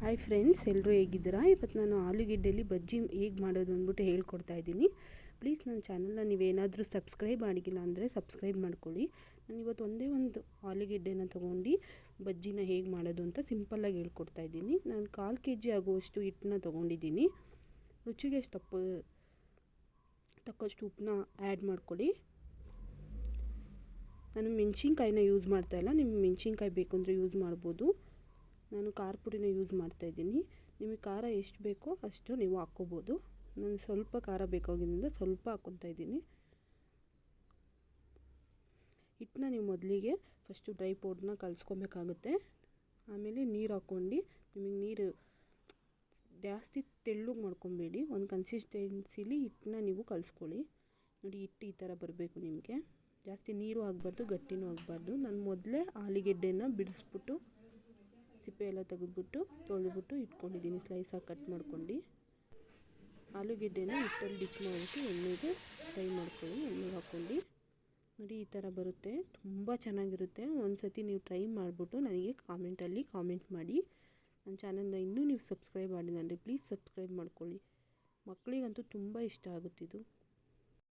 Hi friends, ಎಲ್ಲರೂ ಹೇಗಿದ್ದೀರಾ? ಇವತ್ತು ನಾನು ಆಲೂಗೆಡ್ಡೆಯಲ್ಲಿ ಬಜ್ಜಿ ಹೇಗೆ ಮಾಡೋದು ಅಂದ್ಬಿಟ್ಟು ಹೇಳ್ಕೊಡ್ತಾ ಇದ್ದೀನಿ. ಪ್ಲೀಸ್ ನನ್ನ ಚಾನಲ್ನ ನೀವೇನಾದರೂ ಸಬ್ಸ್ಕ್ರೈಬ್ ಆಗಿಲ್ಲ ಅಂದರೆ ಸಬ್ಸ್ಕ್ರೈಬ್ ಮಾಡ್ಕೊಳ್ಳಿ. ನಾನು ಇವತ್ತು ಒಂದೇ ಒಂದು ಆಲೂಗೆಡ್ಡೆನ ತೊಗೊಂಡು ಬಜ್ಜಿನ ಹೇಗೆ ಮಾಡೋದು ಅಂತ ಸಿಂಪಲ್ಲಾಗಿ ಹೇಳ್ಕೊಡ್ತಾ ಇದ್ದೀನಿ. ನಾನು 1/4 kg ಆಗುವಷ್ಟು ಹಿಟ್ಟನ್ನ ತೊಗೊಂಡಿದ್ದೀನಿ. ರುಚಿಗೆ ತಕ್ಕಷ್ಟು ಉಪ್ಪನ್ನ ಆ್ಯಡ್ ಮಾಡ್ಕೊಳ್ಳಿ. ನಾನು ಮೆಣಸಿನ್ಕಾಯಿನ ಯೂಸ್ ಮಾಡ್ತಾಯಿಲ್ಲ, ನಿಮ್ಗೆ ಮೆಣಸಿನ್ಕಾಯಿ ಬೇಕು ಅಂದರೆ ಯೂಸ್ ಮಾಡ್ಬೋದು. ನಾನು ಖಾರ ಪುಡಿನ ಯೂಸ್ ಮಾಡ್ತಾಯಿದ್ದೀನಿ. ನಿಮಗೆ ಖಾರ ಎಷ್ಟು ಬೇಕೋ ಅಷ್ಟು ನೀವು ಹಾಕ್ಕೋಬೋದು. ನಾನು ಸ್ವಲ್ಪ ಖಾರ ಬೇಕಾಗಿದ್ದರಿಂದ ಸ್ವಲ್ಪ ಹಾಕ್ಕೊತಾ ಇದ್ದೀನಿ. ಹಿಟ್ಟನ್ನ ನೀವು ಮೊದಲಿಗೆ ಫಸ್ಟು ಡ್ರೈ ಪೌಡ್ರನ್ನ ಕಲಿಸ್ಕೊಬೇಕಾಗುತ್ತೆ. ಆಮೇಲೆ ನೀರು ಹಾಕ್ಕೊಂಡು, ನಿಮಗೆ ನೀರು ಜಾಸ್ತಿ ತೆಳ್ಳಗೆ ಮಾಡ್ಕೊಬೇಡಿ, ಒಂದು ಕನ್ಸಿಸ್ಟೆನ್ಸಿಲಿ ಹಿಟ್ಟನ್ನ ನೀವು ಕಲಿಸ್ಕೊಳ್ಳಿ. ನೋಡಿ, ಹಿಟ್ಟು ಈ ಥರ ಬರಬೇಕು. ನಿಮಗೆ ಜಾಸ್ತಿ ನೀರು ಆಗಬಾರ್ದು, ಗಟ್ಟಿನೂ ಆಗಬಾರ್ದು. ನಾನು ಮೊದಲೇ ಆಲೂಗೆಡ್ಡೆನ ಬಿಡಿಸ್ಬಿಟ್ಟು ಸಿಪ್ಪೆ ಎಲ್ಲ ತೆಗೆದ್ಬಿಟ್ಟು ತೊಳೆದ್ಬಿಟ್ಟು ಇಟ್ಕೊಂಡಿದ್ದೀನಿ. ಸ್ಲೈಸಾಗಿ ಕಟ್ ಮಾಡ್ಕೊಂಡು ಆಲೂಗೆಡ್ಡೆನ ಹಿಟ್ಟಲ್ಲಿ ಡಿಪ್ ಮಾಡಿಬಿಟ್ಟು ಎಣ್ಣೆಗೆ ಫ್ರೈ ಮಾಡ್ಕೊಳ್ಳಿ. ಎಣ್ಣೆಗೆ ಹಾಕ್ಕೊಂಡು ನೋಡಿ, ಈ ಥರ ಬರುತ್ತೆ. ತುಂಬ ಚೆನ್ನಾಗಿರುತ್ತೆ. ಒಂದು ಸತಿ ನೀವು ಟ್ರೈ ಮಾಡಿಬಿಟ್ಟು ನನಗೆ ಕಾಮೆಂಟಲ್ಲಿ ಕಾಮೆಂಟ್ ಮಾಡಿ. ನನ್ನ ಚಾನಲ್ನ ಇನ್ನೂ ನೀವು ಸಬ್ಸ್ಕ್ರೈಬ್ ಮಾಡಿಲ್ಲ ಅಂದರೆ ಪ್ಲೀಸ್ ಸಬ್ಸ್ಕ್ರೈಬ್ ಮಾಡ್ಕೊಳ್ಳಿ. ಮಕ್ಕಳಿಗಂತೂ ತುಂಬ ಇಷ್ಟ ಆಗುತ್ತಿದ್ದು.